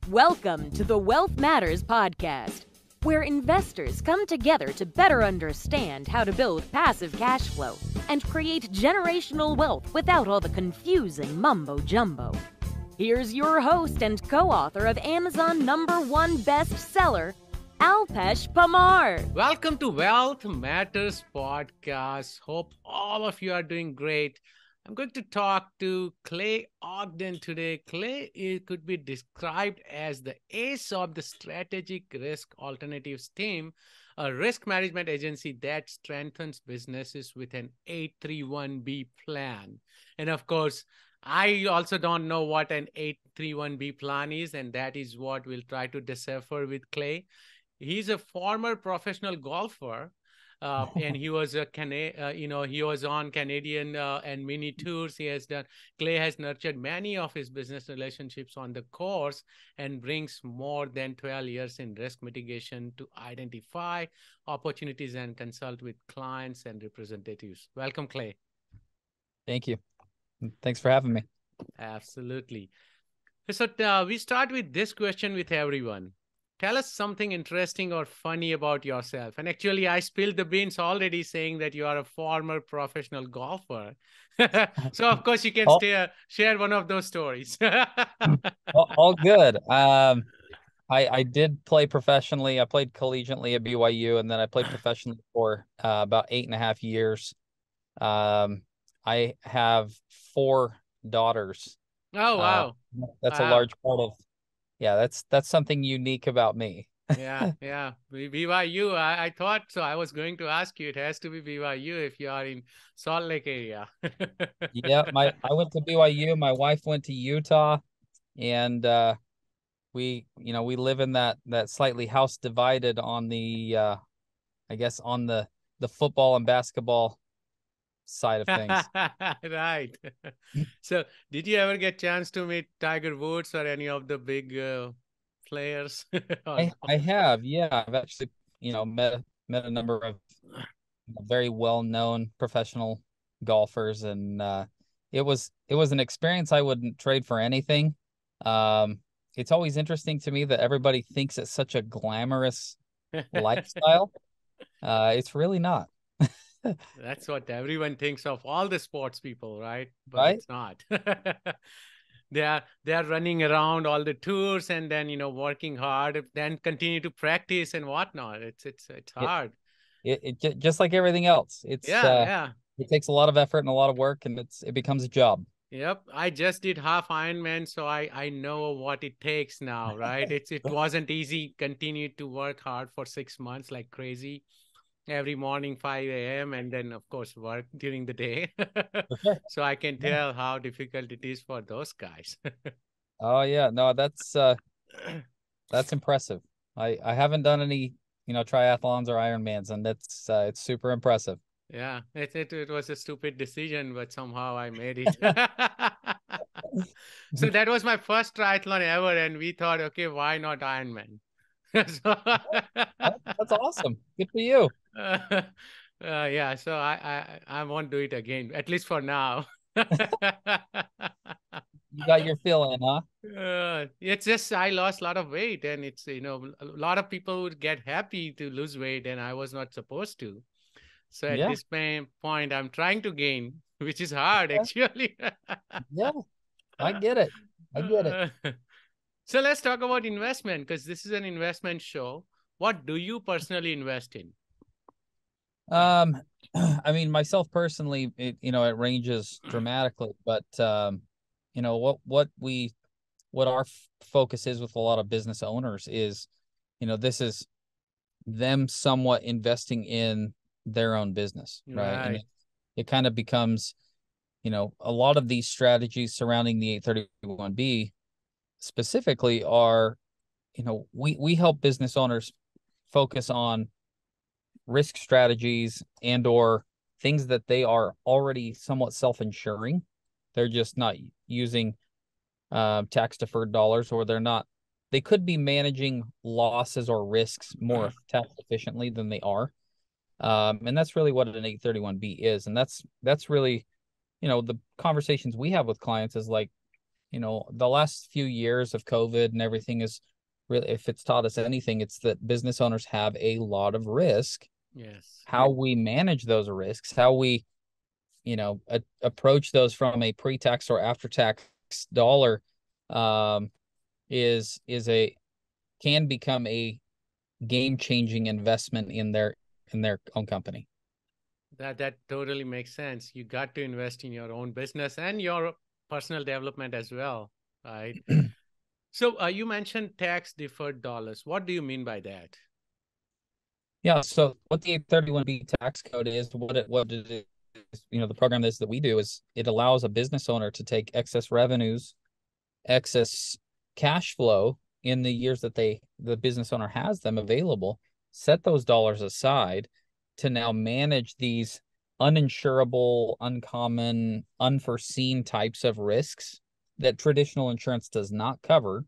Welcome to the Wealth Matters podcast, where investors come together to better understand how to build passive cash flow and create generational wealth without all the confusing mumbo-jumbo. Here's your host and co-author of Amazon #1 bestseller, Alpesh Pamar. Welcome to Wealth Matters podcast. Hope all of you are doing great. I'm going to talk to Clay Ogden today. Clay could be described as the ace of the Strategic Risk Alternatives team, a risk management agency that strengthens businesses with an 831B plan. And of course, I also don't know what an 831B plan is, and that is what we'll try to decipher with Clay. He's a former professional golfer, and he was he was on Canadian and mini tours. Clay has nurtured many of his business relationships on the course and brings more than 12 years in risk mitigation to identify opportunities and consult with clients and representatives. Welcome, Clay. Thank you. Thanks for having me. Absolutely. So we start with this question with everyone. Tell us something interesting or funny about yourself. And actually, I spilled the beans already saying that you are a former professional golfer. So, of course, you can share one of those stories. all good. I did play professionally. I played collegiately at BYU, and then I played professionally for about 8.5 years. I have 4 daughters. Oh, wow. That's a large part of... Yeah, that's something unique about me. Yeah. BYU, I thought so. I was going to ask you. It has to be BYU if you are in Salt Lake area. Yeah, I went to BYU. My wife went to Utah, and we live in that slightly house divided on the I guess on the football and basketball side of things. Right. So did you ever get a chance to meet Tiger Woods or any of the big players? I have, yeah. I've actually, met a number of very well-known professional golfers, and it was an experience I wouldn't trade for anything. It's always interesting to me that everybody thinks it's such a glamorous lifestyle. It's really not. That's what everyone thinks of all the sports people, right? But right? It's not. They are running around all the tours and then working hard, then continue to practice and whatnot. It's hard. It just like everything else. It takes a lot of effort and a lot of work, and it becomes a job. Yep, I just did half Ironman, so I know what it takes now, right? It wasn't easy. Continued to work hard for 6 months like crazy. Every morning, 5 a.m. and then, of course, work during the day. So I can tell how difficult it is for those guys. Oh, yeah. No, that's impressive. I haven't done any, triathlons or Ironmans, and it's super impressive. Yeah, it was a stupid decision, but somehow I made it. So that was my first triathlon ever, and we thought, okay, why not Ironman? That's awesome. Good for you. Yeah, so I won't do it again, at least for now. You got your fill in, huh? It's just I lost a lot of weight, and it's a lot of people would get happy to lose weight, and I was not supposed to. So at this point, I'm trying to gain, which is hard actually. Yeah, I get it. So let's talk about investment, because this is an investment show. What do you personally invest in? I mean, myself personally, it ranges dramatically, but what our focus is with a lot of business owners is, this is them somewhat investing in their own business, right? And it kind of becomes, a lot of these strategies surrounding the 831B specifically are, we help business owners focus on risk strategies and or things that they are already somewhat self-insuring. They're just not using tax deferred dollars, or they could be managing losses or risks more tax efficiently than they are. And that's really what an 831B is. And that's really, the conversations we have with clients is like, the last few years of COVID and everything is really, if it's taught us anything, it's that business owners have a lot of risk. Yes. How we manage those risks, how we, approach those from a pre-tax or after-tax dollar, is can become a game-changing investment in their own company. That totally makes sense. You got to invest in your own business and your personal development as well, right? So you mentioned tax deferred dollars. What do you mean by that? Yeah. So what the 831B tax code is, what it is, the program is that we do is it allows a business owner to take excess revenues, excess cash flow in the years that the business owner has them available, set those dollars aside to now manage these uninsurable, uncommon, unforeseen types of risks that traditional insurance does not cover.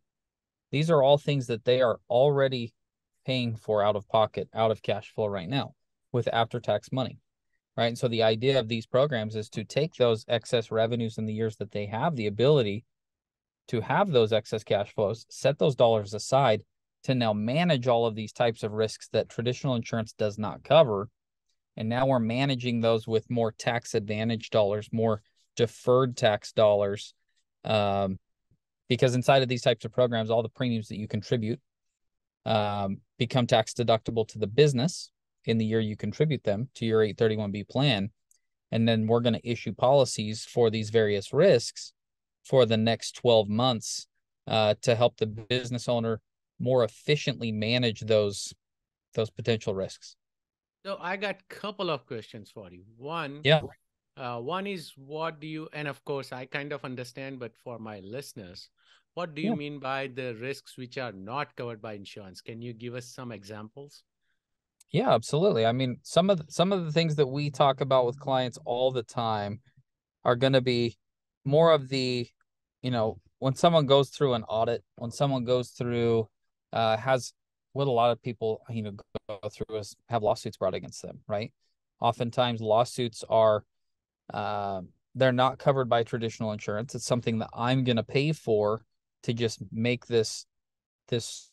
These are all things that they are already paying for out of pocket, out of cash flow right now with after-tax money, right? And so the idea of these programs is to take those excess revenues in the years that they have the ability to have those excess cash flows, set those dollars aside to now manage all of these types of risks that traditional insurance does not cover. And now we're managing those with more tax advantage dollars, more deferred tax dollars, because inside of these types of programs, all the premiums that you contribute become tax deductible to the business in the year you contribute them to your 831B plan. And then we're going to issue policies for these various risks for the next 12 months to help the business owner more efficiently manage those potential risks. So I got a couple of questions for you. One, Yeah. One is what do you, and of course I kind of understand, but for my listeners, what do you Yeah. mean by the risks which are not covered by insurance? Can you give us some examples? Yeah, absolutely. I mean, some of the things that we talk about with clients all the time are going to be more of the, when someone goes through an audit, when someone goes through, has what a lot of people, go through is have lawsuits brought against them, right? Oftentimes lawsuits are, they're not covered by traditional insurance. It's something that I'm going to pay for to just make this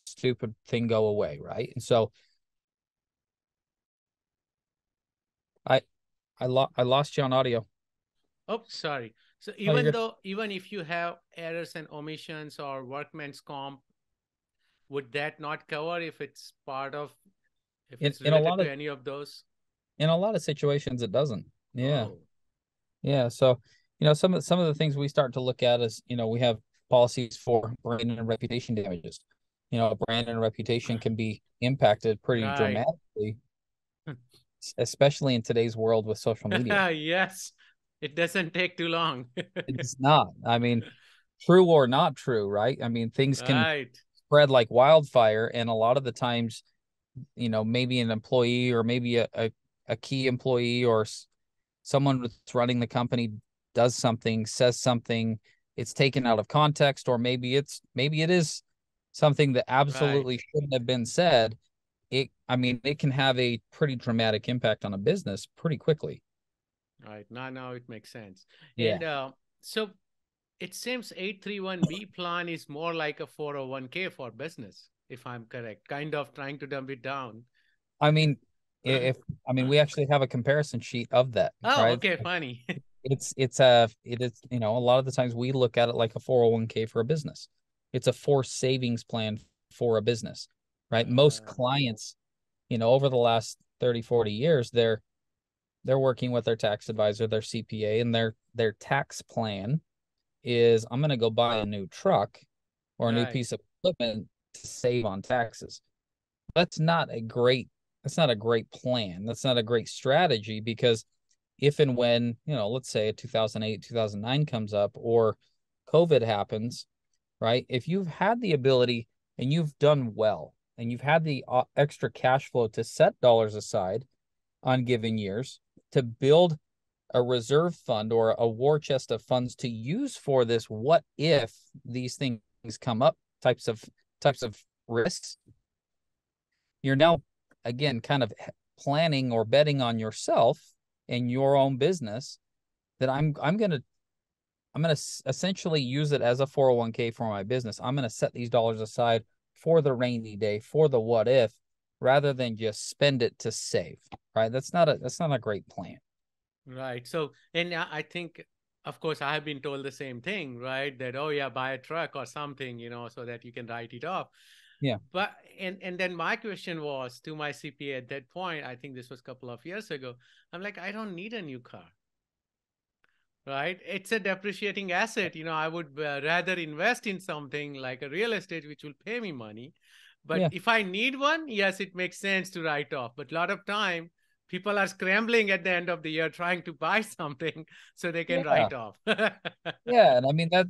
stupid thing go away, right? And so I I lost you on audio. Oh, sorry. So Oh, you're even good. though, even if you have errors and omissions or workman's comp, would that not cover if it's part of, if In it's in a related lot to of any of those? situations it doesn't. Yeah. Oh, Yeah. So, some of the things we start to look at is, we have policies for brand and reputation damages. A brand and reputation can be impacted pretty right. dramatically, especially in today's world with social media. Yes, it doesn't take too long. It's not. I mean, true or not true, right? I mean, things can Right, spread like wildfire, and a lot of the times, maybe an employee or maybe a key employee or someone that's running the company does something, says something, it's taken out of context, or maybe it is something that right, absolutely shouldn't have been said. It can have a pretty dramatic impact on a business pretty quickly. right. Now it makes sense. Yeah. And so it seems 831B plan is more like a 401k for business, if I'm correct. Kind of trying to dumb it down. I mean, if we actually have a comparison sheet of that, Oh, right? okay, funny. It is, a lot of the times we look at it like a 401k for a business. It's a forced savings plan for a business, right? Most Uh, clients, over the last 30, 40 years, they're working with their tax advisor, their CPA, and their tax plan is, I'm going to go buy a new truck or a new right, piece of equipment to save on taxes. That's not a great plan. That's not a great strategy, because if and when, let's say 2008, 2009 comes up, or COVID happens, right? If you've had the ability and you've done well and you've had the extra cash flow to set dollars aside on given years to build a reserve fund or a war chest of funds to use for this, what if these things come up, types of risks, you're now again kind of planning or betting on yourself and your own business that I'm I'm going to essentially use it as a 401k for my business. I'm going to set these dollars aside for the rainy day, for the what if, rather than just spend it to save, right? That's not a great plan. Right. So, and I think, of course, I have been told the same thing, right? That, oh yeah, buy a truck or something, so that you can write it off. Yeah. But, and then my question was to my CPA at that point, I think this was a couple of years ago. I'm like, I don't need a new car. Right. It's a depreciating asset. I would rather invest in something like a real estate, which will pay me money. But Yeah. if I need one, yes, it makes sense to write off. But a lot of time, people are scrambling at the end of the year trying to buy something so they can Yeah. write off. Yeah. And I mean, that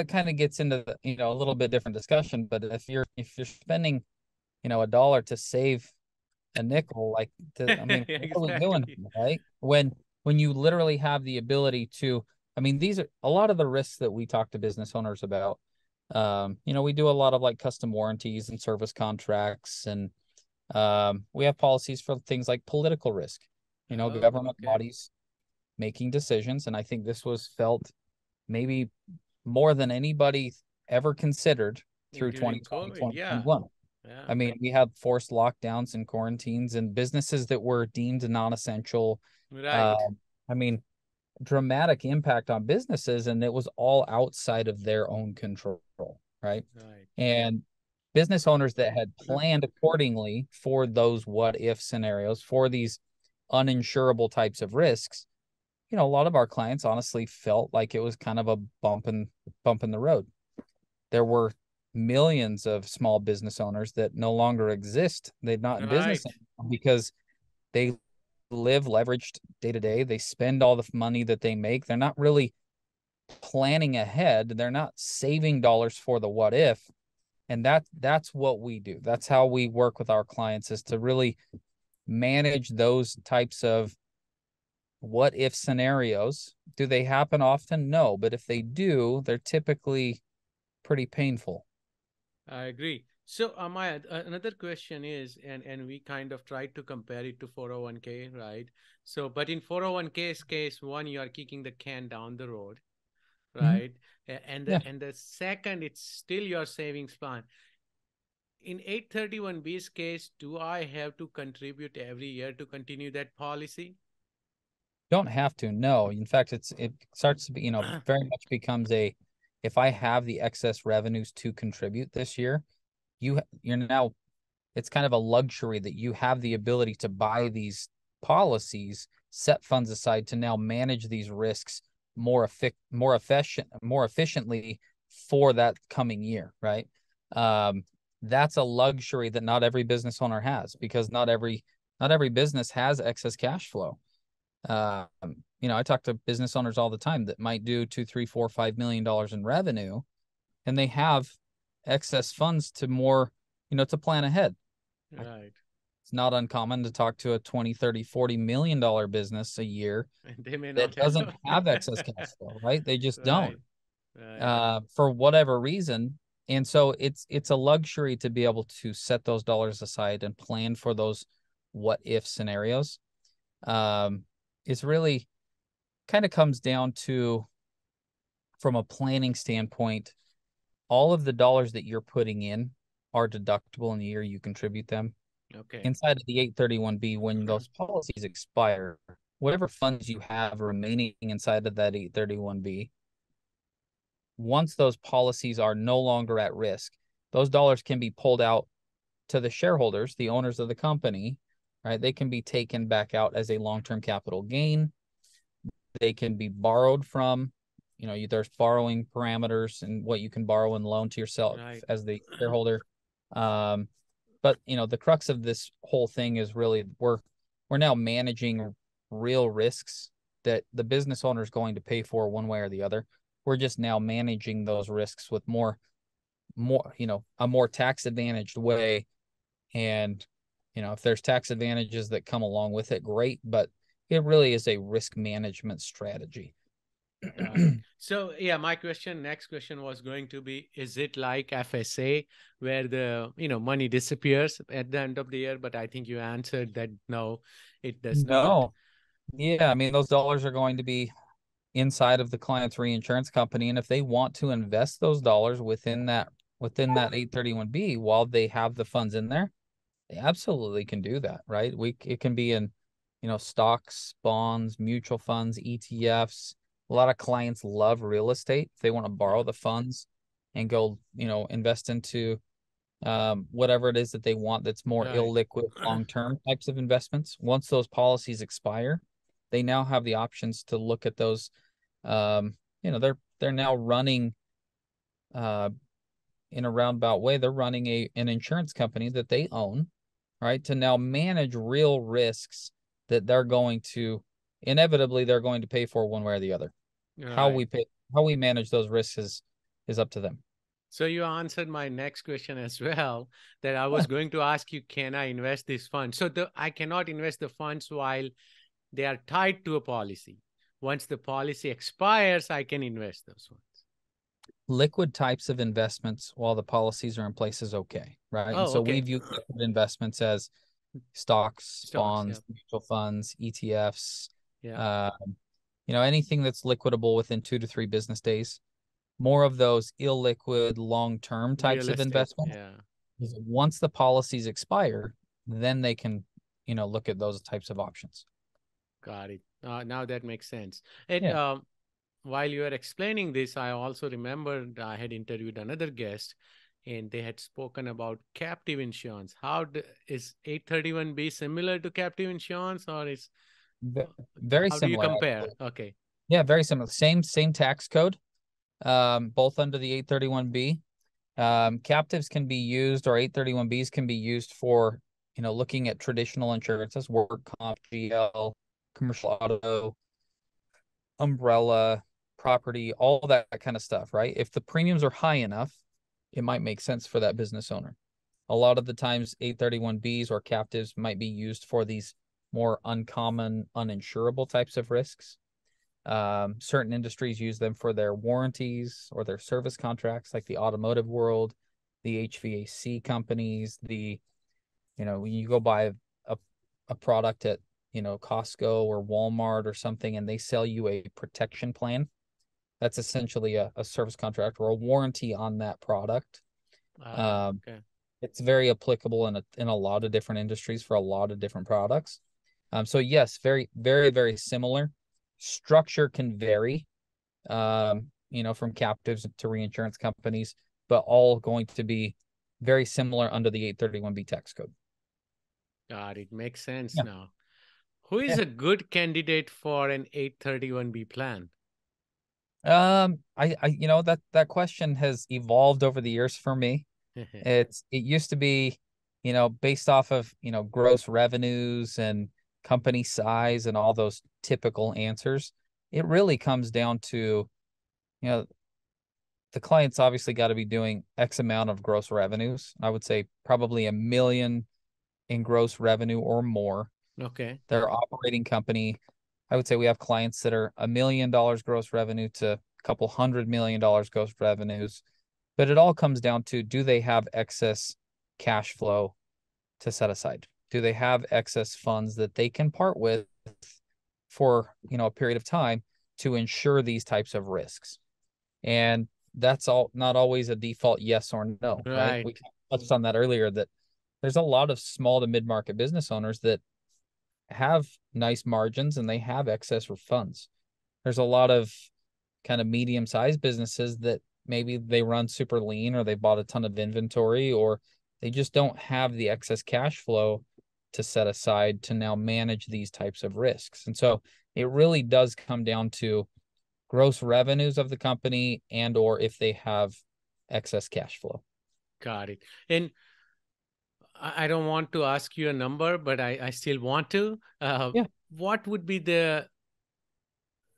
kind of gets into a little bit different discussion. But if you're spending, $1 to save a nickel, I mean, what are we doing, Exactly. right? When you literally have the ability to, I mean, these are a lot of the risks that we talk to business owners about. We do a lot of like custom warranties and service contracts, and we have policies for things like political risk, Oh, government okay. bodies making decisions. And I think this was felt maybe more than anybody ever considered through During 2020, COVID. Yeah. 2021. Yeah. I mean, we had forced lockdowns and quarantines and businesses that were deemed non-essential. Right. Um, I mean, dramatic impact on businesses, and it was all outside of their own control, right? Right. And business owners that had planned accordingly for those what if scenarios, for these uninsurable types of risks, a lot of our clients honestly felt like it was kind of a bump in the road. There were millions of small business owners that no longer exist. They're not in business Right. anymore because they live leveraged day to day. They spend all the money that they make. They're not really planning ahead. They're not saving dollars for the what if. And that's what we do. That's how we work with our clients, is to really manage those types of what if scenarios. Do they happen often? No, but if they do, they're typically pretty painful. I agree. So, my another question is, and we kind of tried to compare it to 401k, right? So, but in 401k's case, one, you are kicking the can down the road, Mhm. right? And Yeah. the second, it's still your savings plan. In 831b's case, do I have to contribute every year to continue that policy? Don't have to. No. In fact, it starts to be, very much becomes if I have the excess revenues to contribute this year, you're now, it's kind of a luxury that you have the ability to buy these policies, set funds aside to now manage these risks more efficiently for that coming year, right? That's a luxury that not every business owner has, because not every business has excess cash flow. I talk to business owners all the time that might do $2, 3, 4, $5 million in revenue, and they have excess funds to plan ahead. Right. It's not uncommon to talk to a 20, 30, $40 million business a year And they may that not doesn't have. have excess cash flow, right? They just don't, Right. Right. for whatever reason. And so it's a luxury to be able to set those dollars aside and plan for those what if scenarios. It's really kind of comes down to, from a planning standpoint, all of the dollars that you're putting in are deductible in the year you contribute them. Okay. Inside of the 831B, when those policies expire, whatever funds you have remaining inside of that 831B, once those policies are no longer at risk, those dollars can be pulled out to the shareholders, the owners of the company, right? They can be taken back out as a long-term capital gain. They can be borrowed from, there's borrowing parameters and what you can borrow and loan to yourself Right. as the shareholder. But the crux of this whole thing is really we're now managing real risks that the business owner is going to pay for one way or the other. We're just now managing those risks with a more tax advantaged way. And if there's tax advantages that come along with it, great, but it really is a risk management strategy. Right. So yeah, my next question was going to be, is it like FSA where the, money disappears at the end of the year? But I think you answered that no, it does not. No. Yeah, I mean, those dollars are going to be inside of the client's reinsurance company. And if they want to invest those dollars within that 831B while they have the funds in there, they absolutely can do that, right? It can be in, stocks, bonds, mutual funds, ETFs. A lot of clients love real estate. If they want to borrow the funds and go, invest into whatever it is that they want that's more illiquid long-term types of investments. Once those policies expire, they now have the options to look at those. They're now running in a roundabout way. They're running an insurance company that they own, right, to now manage real risks that they're going to pay for one way or the other. Right. How we manage those risks is up to them. So you answered my next question as well, that I was going to ask you, can I invest this fund? So I cannot invest the funds while they are tied to a policy. Once the policy expires, I can invest those funds. Liquid types of investments while the policies are in place is okay, right? Oh, and so okay. we view liquid investments as stocks, bonds, mutual funds, ETFs, anything that's liquidable within 2 to 3 business days. More of those illiquid long-term types of investments. Yeah. Once the policies expire, then they can, look at those types of options. Got it. Now that makes sense. And while you were explaining this, I also remembered I had interviewed another guest, and they had spoken about captive insurance. Is 831B similar to captive insurance, or is very similar? How do you compare? Actually. Okay. Yeah, very similar. Same tax code. Both under the 831B. Captives can be used, or 831Bs can be used for, looking at traditional insurances, work comp, GL, commercial auto, umbrella, property, all that kind of stuff, right? If the premiums are high enough, it might make sense for that business owner. A lot of the times 831Bs or captives might be used for these more uncommon, uninsurable types of risks. Certain industries use them for their warranties or their service contracts, like the automotive world, the HVAC companies, when you go buy a product at, Costco or Walmart or something, and they sell you a protection plan, that's essentially a service contract or a warranty on that product. Okay. It's very applicable in a lot of different industries for a lot of different products. So yes, very, very, very similar. Structure can vary, from captives to reinsurance companies, but all going to be very similar under the 831B tax code. God, it makes sense now. Who is a good candidate for an 831B plan? That question has evolved over the years for me. It used to be, based off of, gross revenues and company size and all those typical answers. It really comes down to, the client's obviously got to be doing X amount of gross revenues. I would say probably $1 million in gross revenue or more. Okay. Their operating company, I would say we have clients that are $1 million gross revenue to a couple $100 million gross revenues. But it all comes down to, do they have excess cash flow to set aside? Do they have excess funds that they can part with for, a period of time to insure these types of risks? And that's not always a default yes or no, right? We touched on that earlier, that there's a lot of small to mid-market business owners that have nice margins and they have excess funds. There's a lot of kind of medium-sized businesses that maybe they run super lean, or they bought a ton of inventory, or they just don't have the excess cash flow to set aside to now manage these types of risks. And so it really does come down to gross revenues of the company and or if they have excess cash flow. Got it. And I don't want to ask you a number, but I still want to. What would be the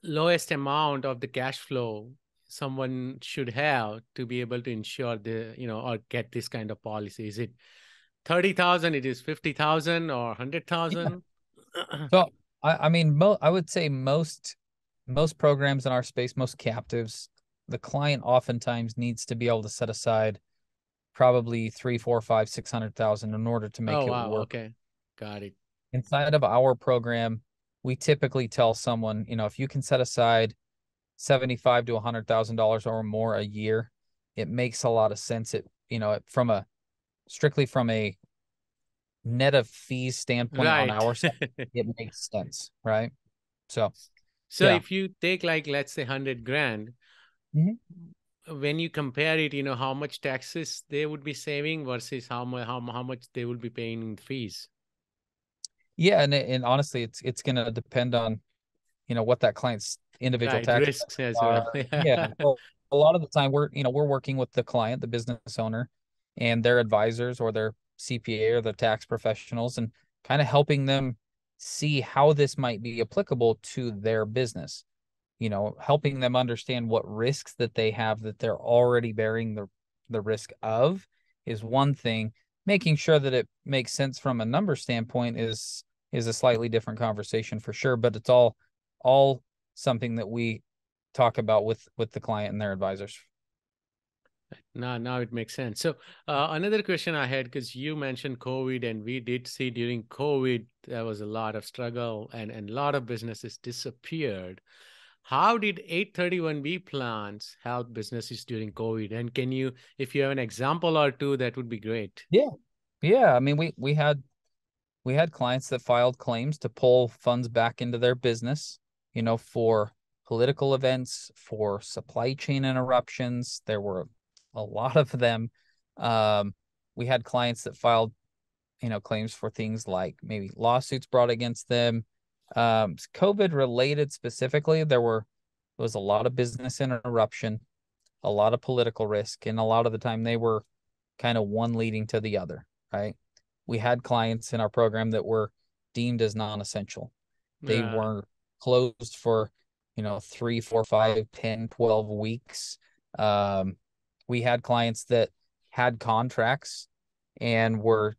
lowest amount of the cash flow someone should have to be able to insure or get this kind of policy? Is it 30,000? It is 50,000 or 100,000? So I would say most programs in our space, most captives, the client oftentimes needs to be able to set aside probably 3, 4, 5, 600,000 in order to make it work. Okay, got it. Inside of our program, we typically tell someone, if you can set aside $75,000 to $100,000 or more a year, it makes a lot of sense. Strictly from a net of fees standpoint on Right. our side, it makes sense, right? So, So yeah. if you take like, let's say 100 grand, Mhm. when you compare it, how much taxes they would be saving versus how much they will be paying in fees. Yeah, and honestly, it's going to depend on what that client's individual Right, tax risks as are. well. Yeah, well, a lot of the time we're working with the client, the business owner, and their advisors or their CPA or the tax professionals, and kind of helping them see how this might be applicable to their business. Helping them understand what risks that they have that they're already bearing the risk of is one thing. Making sure that it makes sense from a number standpoint is a slightly different conversation for sure, but it's all something that we talk about with the client and their advisors. Now it makes sense. So another question I had, because you mentioned COVID, and we did see during COVID there was a lot of struggle and a lot of businesses disappeared. How did 831B plans help businesses during COVID? And can you, if you have an example or two, that would be great. Yeah, I mean, we had clients that filed claims to pull funds back into their business, for political events, for supply chain interruptions. There were a lot of them. We had clients that filed, claims for things like maybe lawsuits brought against them. COVID related specifically, there was a lot of business interruption, a lot of political risk, and a lot of the time they were kind of one leading to the other, right? We had clients in our program that were deemed as non-essential. They were closed for, 3, 4, 5, 10, 12 weeks. We had clients that had contracts and were,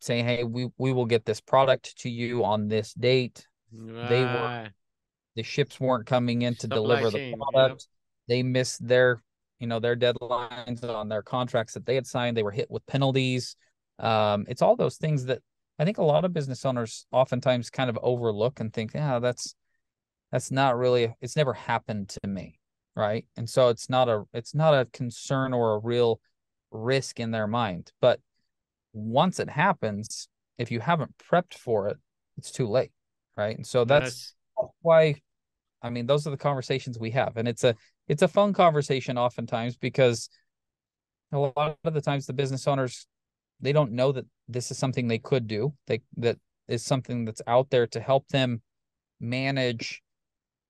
saying, hey, we will get this product to you on this date. They were Right. The ships weren't coming in to Supply deliver the chain. Yep. product. They missed their deadlines on their contracts that they had signed. They were hit with penalties. It's all those things that I think a lot of business owners oftentimes kind of overlook and think, yeah, that's not really, it's never happened to me, right? And so it's not a concern or a real risk in their mind. But once it happens, if you haven't prepped for it, it's too late, right? And so that's Yes. why, I mean, those are the conversations we have, and it's a fun conversation oftentimes because a lot of the times the business owners, they don't know that this is something they could do. That is something that's out there to help them manage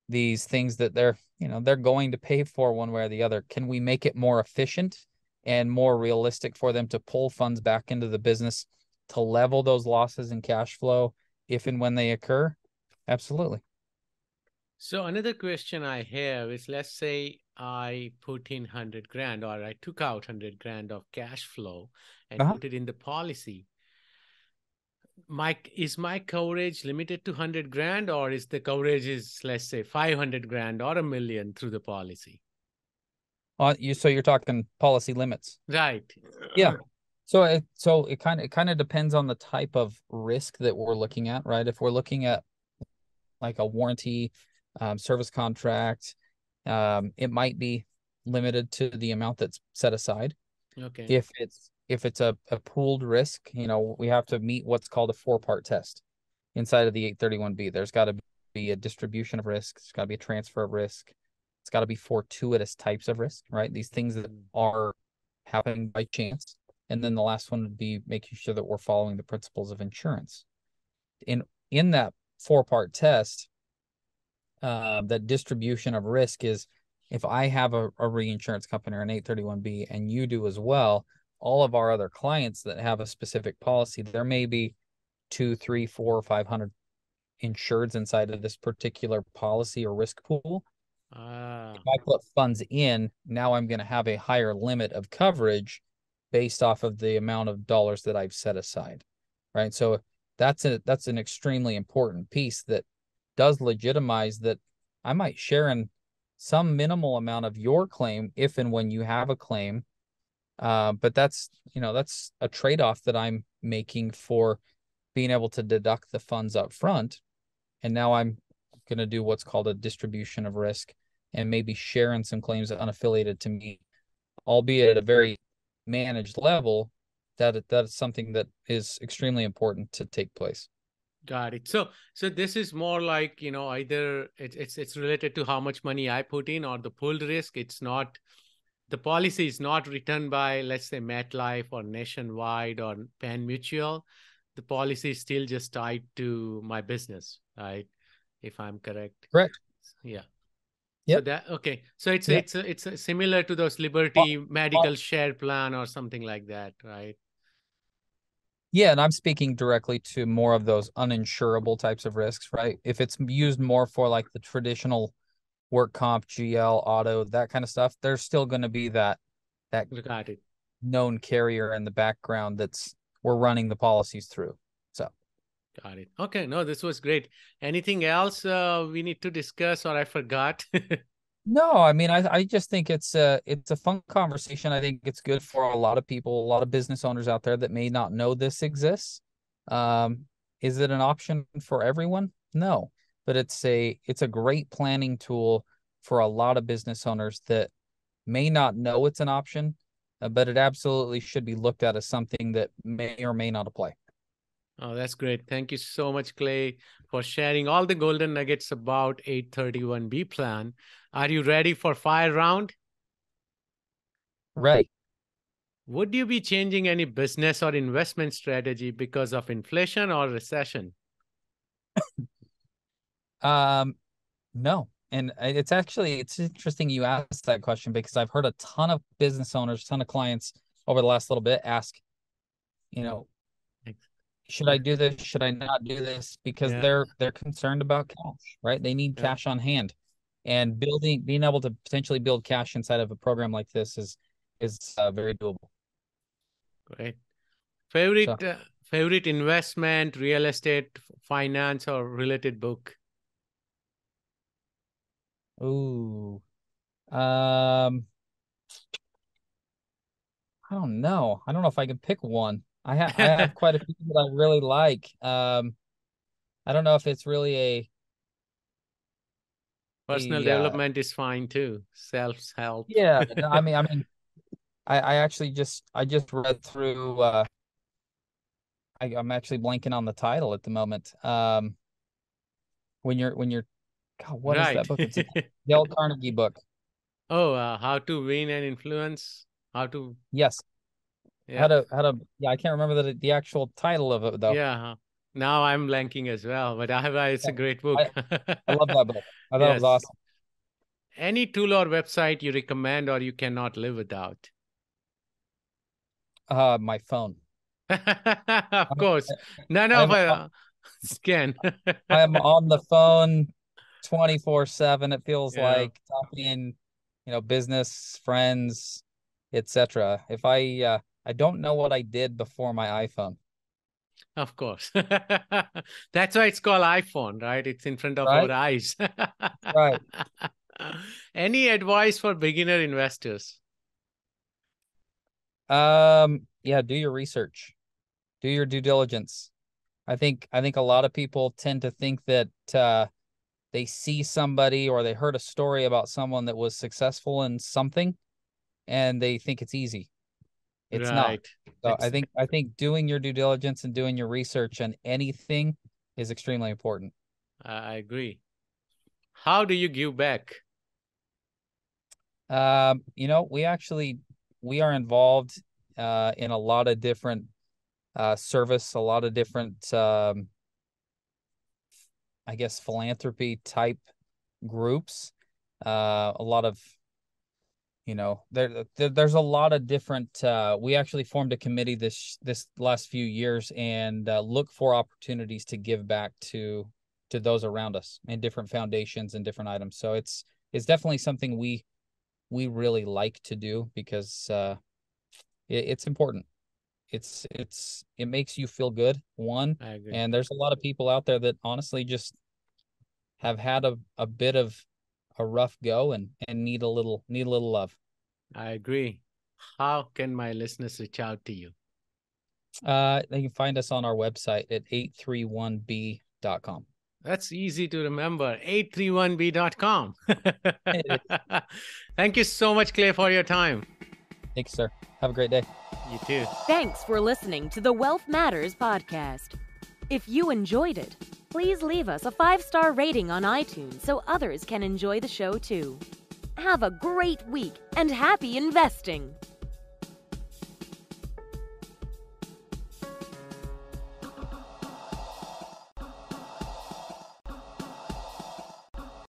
these things that they're going to pay for one way or the other. Can we make it more efficient and more realistic for them to pull funds back into the business to level those losses in cash flow if and when they occur? Absolutely. So another question I have is, let's say I put in 100 grand, or I took out 100 grand of cash flow and Uh-huh. put it in the policy. Is my coverage limited to 100 grand, or is the coverage is, let's say, 500 grand or a million through the policy? So you're talking policy limits. Right. Yeah. So it kind of depends on the type of risk that we're looking at, right? If we're looking at like a warranty, service contract, it might be limited to the amount that's set aside. Okay. If it's a pooled risk, we have to meet what's called a 4-part test inside of the 831B. There's got to be a distribution of risk. There's got to be a transfer of risk. It's got to be fortuitous types of risk, right? These things that are happening by chance. And then the last one would be making sure that we're following the principles of insurance. In that 4-part test, that distribution of risk is, if I have a reinsurance company or an 831B and you do as well, all of our other clients that have a specific policy, there may be 2, 3, 4, 500 insureds inside of this particular policy or risk pool. Ah. If I put funds in, now I'm going to have a higher limit of coverage based off of the amount of dollars that I've set aside, right? So that's an extremely important piece that does legitimize that I might share in some minimal amount of your claim if and when you have a claim. But that's a trade-off that I'm making for being able to deduct the funds up front. And now I'm going to do what's called a distribution of risk and maybe sharing some claims unaffiliated to me, albeit at a very managed level. That's something that is extremely important to take place. Got it. So this is more like, either it's related to how much money I put in or the pooled risk. It's not, the policy is not written by, let's say, MetLife or Nationwide or Penn Mutual. The policy is still just tied to my business, right? If I'm correct. Correct. Yeah. Yep. So that, okay. So it's Yep. it's similar to those Liberty Medical Share Plan or something like that, right? Yeah, and I'm speaking directly to more of those uninsurable types of risks, right? If it's used more for like the traditional work comp, GL, auto, that kind of stuff, there's still going to be that Got it. known carrier in the background we're running the policies through. So Got it. Okay. No, this was great. Anything else we need to discuss or I forgot? no, I mean, I just think it's a fun conversation. I think it's good for a lot of people, a lot of business owners out there that may not know this exists. Is it an option for everyone? No, but it's a great planning tool for a lot of business owners that may not know it's an option, but it absolutely should be looked at as something that may or may not apply. Oh, that's great. Thank you so much, Clay, for sharing all the golden nuggets about 831B plan. Are you ready for fire round? Right. Would you be changing any business or investment strategy because of inflation or recession? No. And it's interesting you asked that question because I've heard a ton of business owners, ton of clients over the last little bit ask, should I do this? Should I not do this? Because Yeah. they're concerned about cash, right? They need Yeah. cash on hand. And being able to potentially build cash inside of a program like this is very doable. Great. So, Favorite investment, real estate, finance, or related book? ooh, I don't know. I don't know if I can pick one. I have quite a few that I really like. I don't know if it's really Personal development is fine too. Self-help. yeah. No, I actually I just read through. I'm actually blanking on the title at the moment. When you're, God, what is Right. that book? It's a Dale Carnegie book. Oh, How to Win and Influence. How to, Yes. yeah. How to, yeah, I can't remember the actual title of it though. Yeah. Now I'm blanking as well, but it's Yeah, a great I, book. I love that book. I thought it was Yes. awesome. Any tool or website you recommend or you cannot live without? My phone. Of course. None of I'm us can. I'm on the phone 24/7. It feels Yeah, like talking, business, friends, etc. If I don't know what I did before my iPhone, of course. That's why it's called iPhone, right? It's in front of our right? eyes. Right. Any advice for beginner investors? Yeah, do your research. Do your due diligence. I think a lot of people tend to think that they see somebody or they heard a story about someone that was successful in something and they think it's easy. It's not. Right. So I think doing your due diligence and doing your research on anything is extremely important. I agree. How do you give back? We are involved in a lot of different service, a lot of different I guess philanthropy type groups. A lot of there's a lot of different we actually formed a committee this last few years and look for opportunities to give back to those around us and different foundations and different items. So it's definitely something we really like to do because it's important. It makes you feel good, one, I agree. and there's a lot of people out there that honestly just have had a bit of a rough go and need a little love. I agree. How can my listeners reach out to you? They can find us on our website at 831b.com. That's easy to remember. 831b.com. Thank you so much, Clay, for your time. Thanks, sir. Have a great day. You too. Thanks for listening to the Wealth Matters podcast. If you enjoyed it, please leave us a 5-star rating on iTunes so others can enjoy the show too. Have a great week and happy investing!